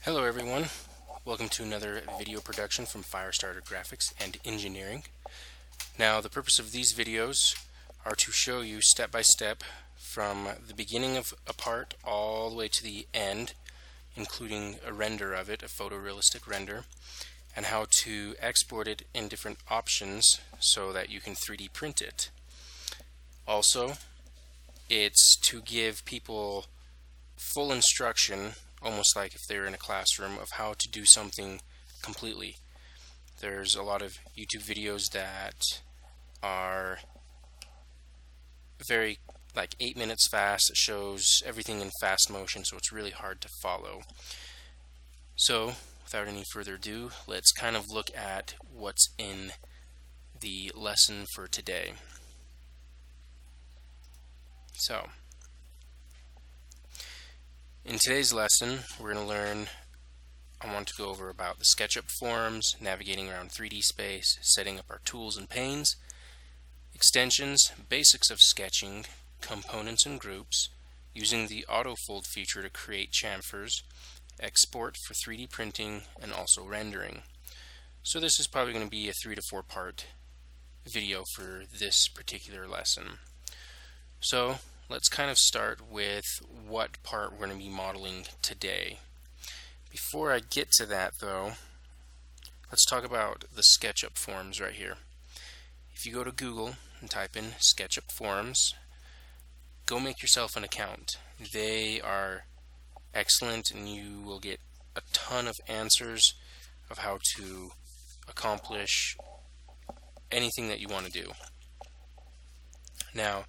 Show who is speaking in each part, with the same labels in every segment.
Speaker 1: Hello everyone, welcome to another video production from Firestarter Graphics and Engineering. Now the purpose of these videos are to show you step by step from the beginning of a part all the way to the end, including a render of it, a photorealistic render, and how to export it in different options so that you can 3D print it. Also, it's to give people full instruction, almost like if they're in a classroom, of how to do something completely. There's a lot of YouTube videos that are very, like 8 minutes fast. It shows everything in fast motion, so it's really hard to follow. So without any further ado, let's kind of look at what's in the lesson for today. So in today's lesson, we're going to learn, I want to go over about the Sketchup Forms, navigating around 3D space, setting up our tools and panes, extensions, basics of sketching, components and groups, using the auto fold feature to create chamfers, export for 3D printing, and also rendering. So this is probably going to be a 3 to 4 part video for this particular lesson. So let's kind of start with what part we're going to be modeling today. Before I get to that though, let's talk about the Sketchup Forms right here. If you go to Google and type in Sketchup Forms, go make yourself an account. They are excellent and you will get a ton of answers of how to accomplish anything that you want to do. Now,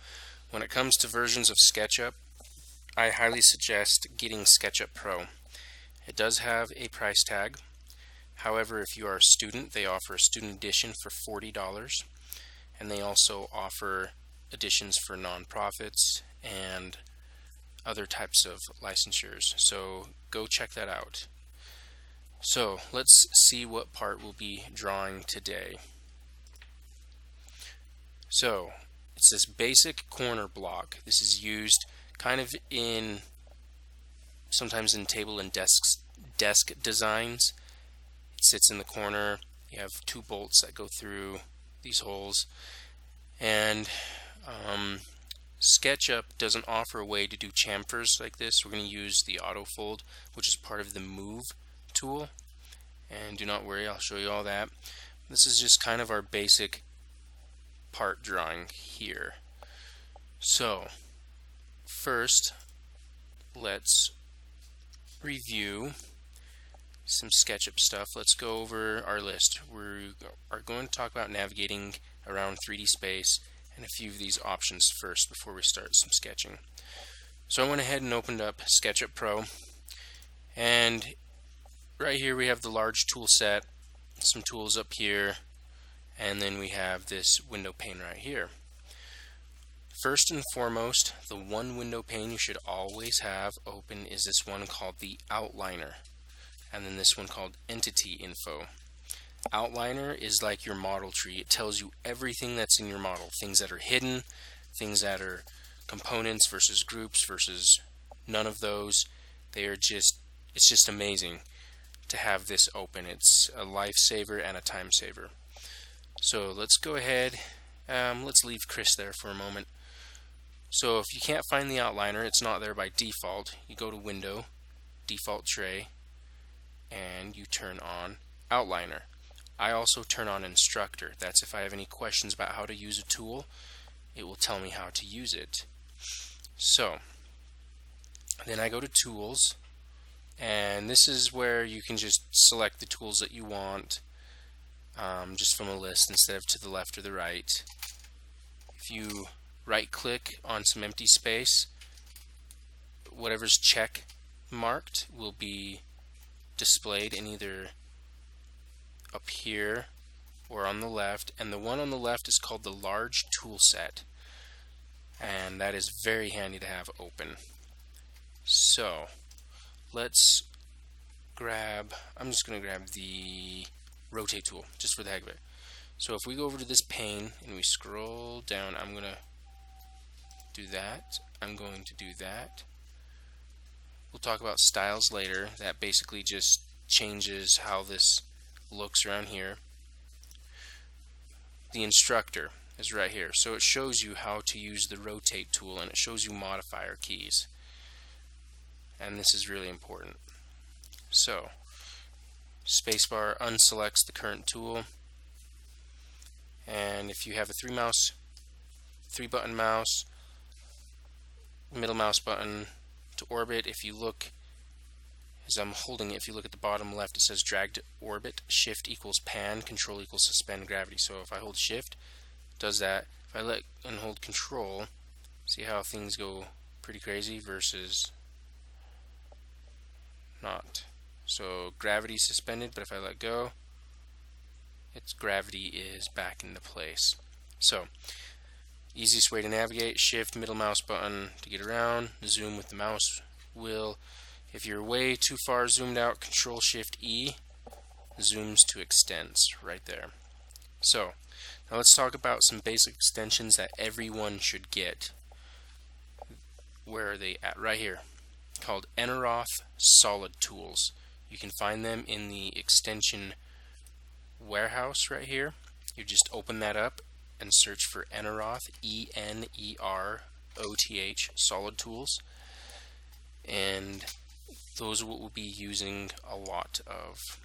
Speaker 1: when it comes to versions of SketchUp, I highly suggest getting SketchUp Pro. It does have a price tag. However, if you are a student, they offer a student edition for $40, and they also offer editions for nonprofits and other types of licensures. So go check that out. So let's see what part we'll be drawing today. So it's this basic corner block. This is used kind of in sometimes in table and desk designs. It sits in the corner. You have 2 bolts that go through these holes, and SketchUp doesn't offer a way to do chamfers like this. We're going to use the auto fold, which is part of the move tool, and do not worry, I'll show you all that. This is just kind of our basic part drawing here. So first, let's review some SketchUp stuff. Let's go over our list. We are going to talk about navigating around 3D space and a few of these options first before we start some sketching. So I went ahead and opened up SketchUp Pro, and right here we have the large tool set, some tools up here, and then we have this window pane right here. First and foremost, the one window pane you should always have open is this one called the Outliner, and then this one called Entity Info. Outliner is like your model tree. It tells you everything that's in your model, things that are hidden, things that are components versus groups versus none of those. It's just amazing to have this open. It's a lifesaver and a time saver. So let's go ahead, let's leave Chris there for a moment. So if you can't find the outliner, it's not there by default. You go to Window, Default Tray, and you turn on Outliner. I also turn on Instructor. That's if I have any questions about how to use a tool, it will tell me how to use it. So then I go to Tools, and this is where you can just select the tools that you want, just from a list instead of to the left or the right. If you right click on some empty space, whatever's check marked will be displayed in either up here or on the left, and the one on the left is called the large tool set, and that is very handy to have open. So let's grab, I'm just going to grab the rotate tool just for the heck of it. So if we go over to this pane and we scroll down, I'm going to do that, I'm going to do that, We'll talk about styles later. That basically just changes how this looks around here. The instructor is right here. So it shows you how to use the rotate tool, and it shows you modifier keys. And this is really important. So spacebar unselects the current tool, and if you have a three button mouse, middle mouse button to orbit, if you look as I'm holding it, if you look at the bottom left, it says drag to orbit, shift equals pan, control equals suspend gravity. So if I hold shift, it does that. If I let and hold control, see how things go pretty crazy versus not. So gravity is suspended, but if I let go, its gravity is back into place. So easiest way to navigate, shift middle mouse button to get around, zoom with the mouse wheel. If you're way too far zoomed out, control shift E zooms to extents right there. So now let's talk about some basic extensions that everyone should get. Where are they at? Right here, called Eneroth Solid Tools. You can find them in the extension warehouse right here. You just open that up and search for Eneroth, E-N-E-R-O-T-H, Solid Tools, and those are what we'll be using a lot of.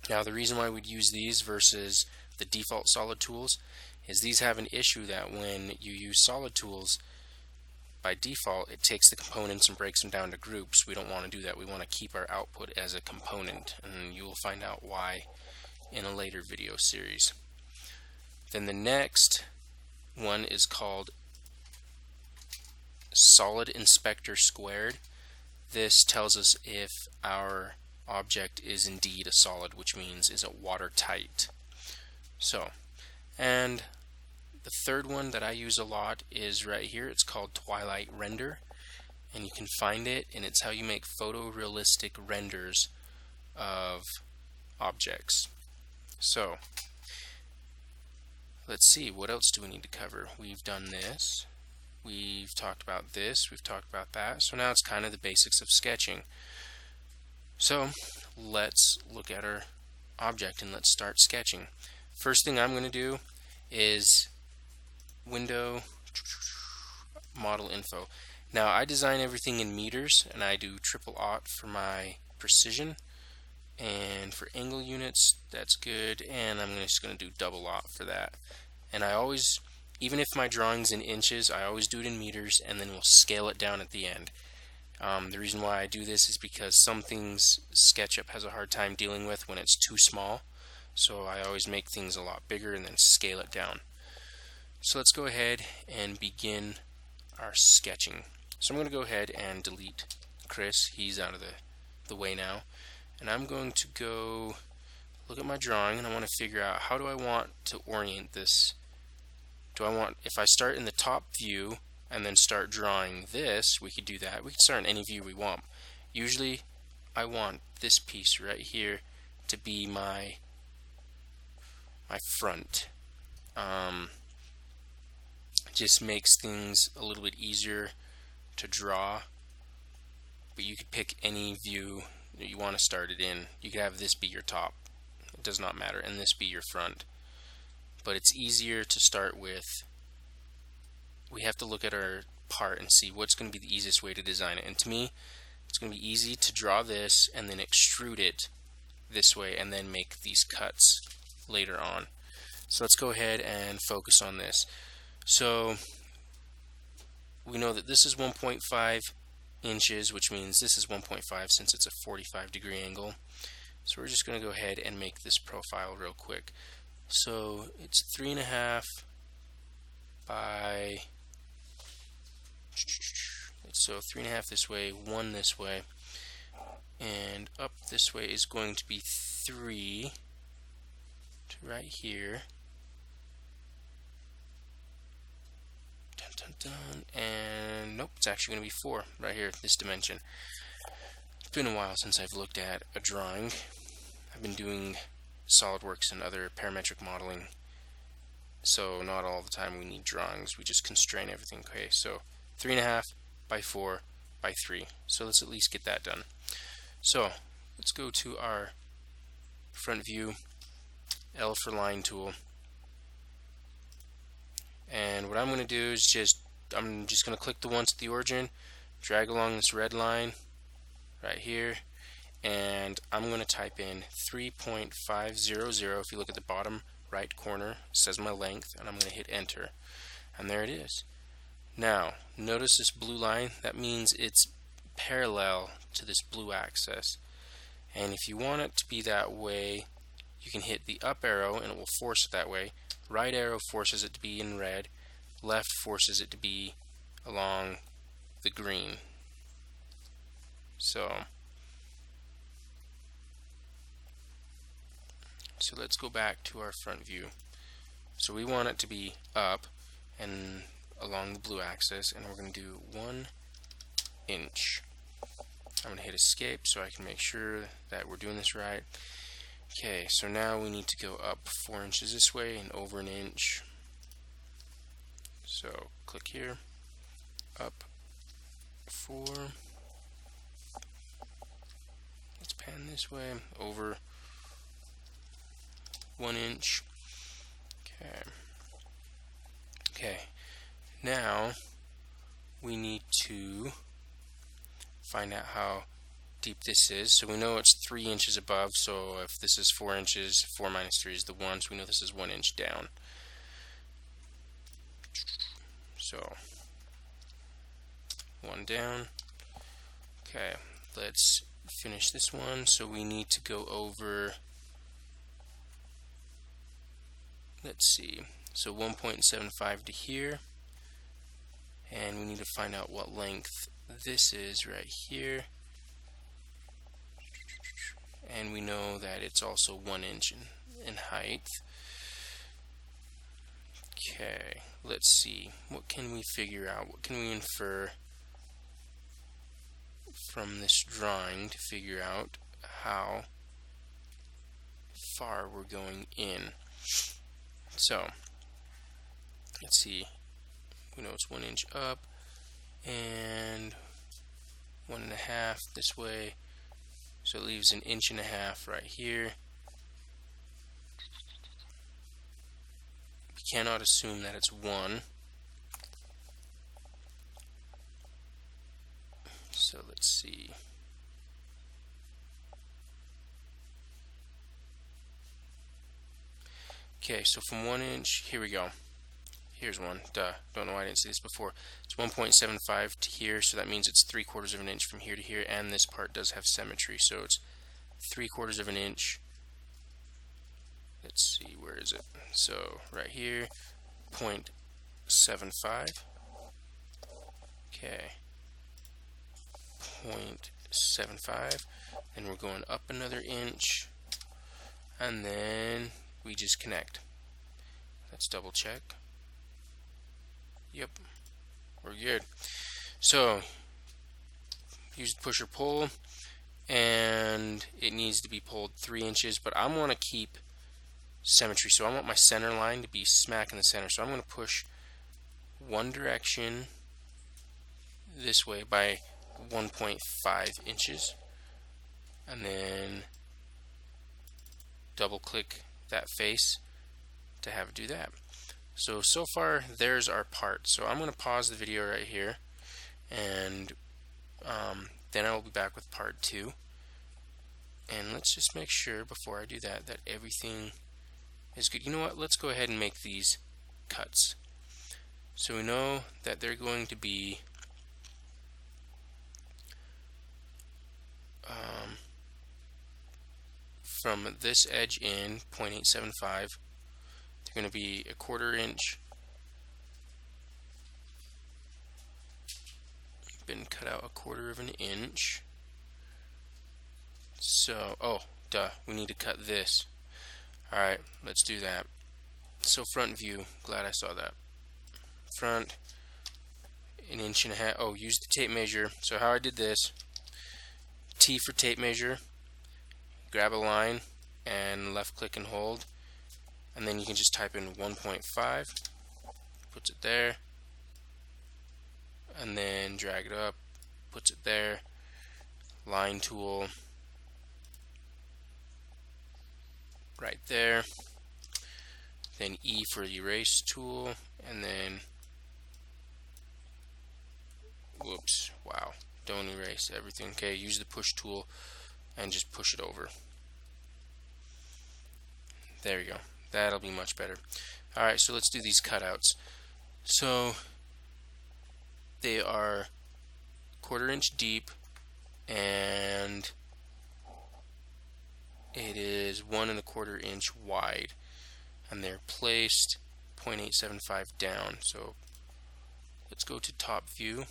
Speaker 1: Now the reason why we'd use these versus the default solid tools is these have an issue that when you use solid tools, by default it takes the components and breaks them down to groups. We don't want to do that. We want to keep our output as a component, and you will find out why in a later video series. Then the next one is called Solid Inspector Squared. This tells us if our object is indeed a solid, which means is it watertight. So, and the third one that I use a lot is right here. It's called Twilight Render, and you can find it, and it's how you make photorealistic renders of objects. So let's see, what else do we need to cover? We've done this, we've talked about this, we've talked about that. So now it's kind of the basics of sketching. So let's look at our object and let's start sketching. First thing I'm going to do is window model info. Now I design everything in meters, and I do triple-aught for my precision, and for angle units that's good, and I'm just going to do double-aught for that. And I always, even if my drawing's in inches, I always do it in meters, and then we'll scale it down at the end. The reason why I do this is because some things SketchUp has a hard time dealing with when it's too small, so I always make things a lot bigger and then scale it down. So let's go ahead and begin our sketching. So I'm going to go ahead and delete Chris. He's out of the way now. And I'm going to go look at my drawing, and I want to figure out how do I want to orient this. Do I want, if I start in the top view and then start drawing this, we could do that. We can start in any view we want. Usually I want this piece right here to be my front. Just makes things a little bit easier to draw, but you could pick any view that you want to start it in. You could have this be your top, it does not matter, and this be your front, but it's easier to start with. We have to look at our part and see what's going to be the easiest way to design it, and to me it's going to be easy to draw this and then extrude it this way and then make these cuts later on. So let's go ahead and focus on this. So we know that this is 1.5 inches, which means this is 1.5 since it's a 45-degree angle. So we're just going to go ahead and make this profile real quick. So it's 3.5 by, so 3.5 this way, 1 this way, and up this way is going to be 3 to right here. Dun, dun, dun. And nope, it's actually going to be 4 right here, this dimension. It's been a while since I've looked at a drawing. I've been doing SolidWorks and other parametric modeling, so not all the time we need drawings. We just constrain everything. Okay, so 3.5 by 4 by 3. So let's at least get that done. So let's go to our front view, L for line tool, and what I'm going to do is I'm just going to click the ones at the origin, drag along this red line right here, and I'm going to type in 3.500. If you look at the bottom right corner, it says my length, and I'm going to hit enter, and there it is. Now notice this blue line, that means it's parallel to this blue axis, and if you want it to be that way, you can hit the up arrow and it will force it that way. Right arrow forces it to be in red, left forces it to be along the green. So let's go back to our front view. So we want it to be up and along the blue axis, and we're going to do 1 inch. I'm going to hit escape so I can make sure that we're doing this right. Okay, so now we need to go up 4 inches this way and over 1 inch. So click here, up 4. Let's pan this way, over 1 inch. Okay, now we need to find out how deep this is. So we know it's 3 inches above, so if this is 4 inches, 4 minus 3 is the 1, so we know this is 1 inch down. So 1 down. Okay, let's finish this one. So we need to go over, let's see, so 1.75 to here, and we need to find out what length this is right here, and we know that it's also 1 inch in height. Okay, let's see, what can we figure out, what can we infer from this drawing to figure out how far we're going in. So let's see, we know it's 1 inch up and 1.5 this way, so it leaves 1.5 inches right here. We cannot assume that it's 1. So let's see. Okay, so from 1 inch, here we go. Here's one. Duh. Don't know why I didn't see this before. It's 1.75 to here, so that means it's 3/4 of an inch from here to here, and this part does have symmetry, so it's 3/4 of an inch. Let's see, where is it? So right here, 0.75. Okay. 0.75, and we're going up another inch, and then we just connect. Let's double check. Yep, we're good. So use the push or pull, and it needs to be pulled 3 inches, but I want to keep symmetry, so I want my center line to be smack in the center, so I'm going to push one direction this way by 1.5 inches, and then double click that face to have it do that. So far there's our part. So I'm going to pause the video right here, and then I will be back with part 2, and let's just make sure before I do that that everything is good. You know what, let's go ahead and make these cuts. So we know that they're going to be from this edge in 0.875, they're going to be 1/4 inch. Been cut out 1/4 of an inch. So, oh, duh, we need to cut this. Alright, let's do that. So front view, glad I saw that. Front, 1.5 inches. Oh, use the tape measure. So how I did this, T for tape measure, grab a line and left click and hold, and then you can just type in 1.5, puts it there, and then drag it up, puts it there. Line tool right there. Then E for the erase tool, and then, whoops, wow, don't erase everything. Okay, use the push tool and just push it over. There you go. That'll be much better. Alright, so let's do these cutouts. So they are 1/4 inch deep, and it is 1 1/4 inch wide, and they're placed 0.875 down. So let's go to top view.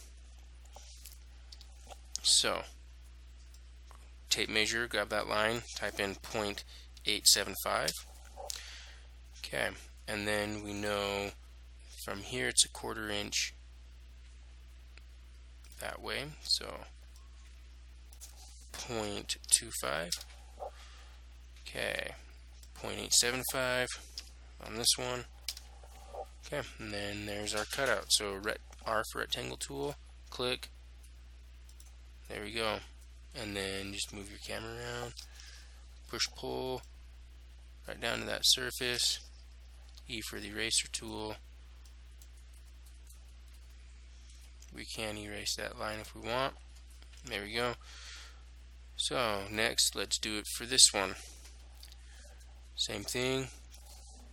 Speaker 1: So tape measure, grab that line, type in 0.875. Okay, and then we know from here it's 1/4 inch that way, so 0.25. Okay, 0.875 on this one. Okay, and then there's our cutout. So R for rectangle tool, click, there we go, and then just move your camera around, push pull right down to that surface. E for the eraser tool. We can erase that line if we want. There we go. So next, let's do it for this one. Same thing,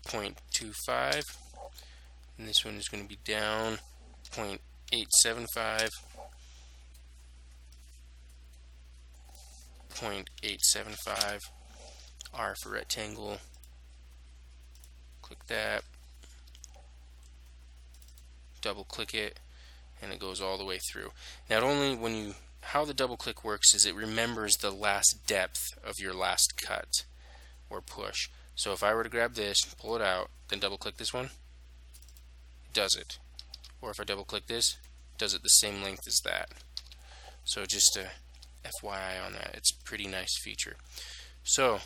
Speaker 1: 0.25, and this one is going to be down 0.875, 0.875. R for rectangle. Click that, double click it, and it goes all the way through. Not only how the double click works is it remembers the last depth of your last cut or push. So if I were to grab this, pull it out, then double click this one, it does it. Or if I double click this, it does it the same length as that. So just a FYI on that. It's a pretty nice feature. So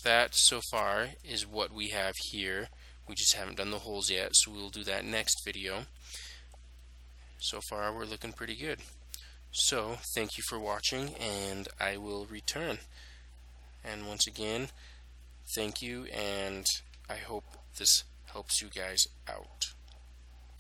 Speaker 1: that so far is what we have here. We just haven't done the holes yet, so we'll do that next video. So far we're looking pretty good. So thank you for watching, and I will return. And once again, thank you, and I hope this helps you guys out.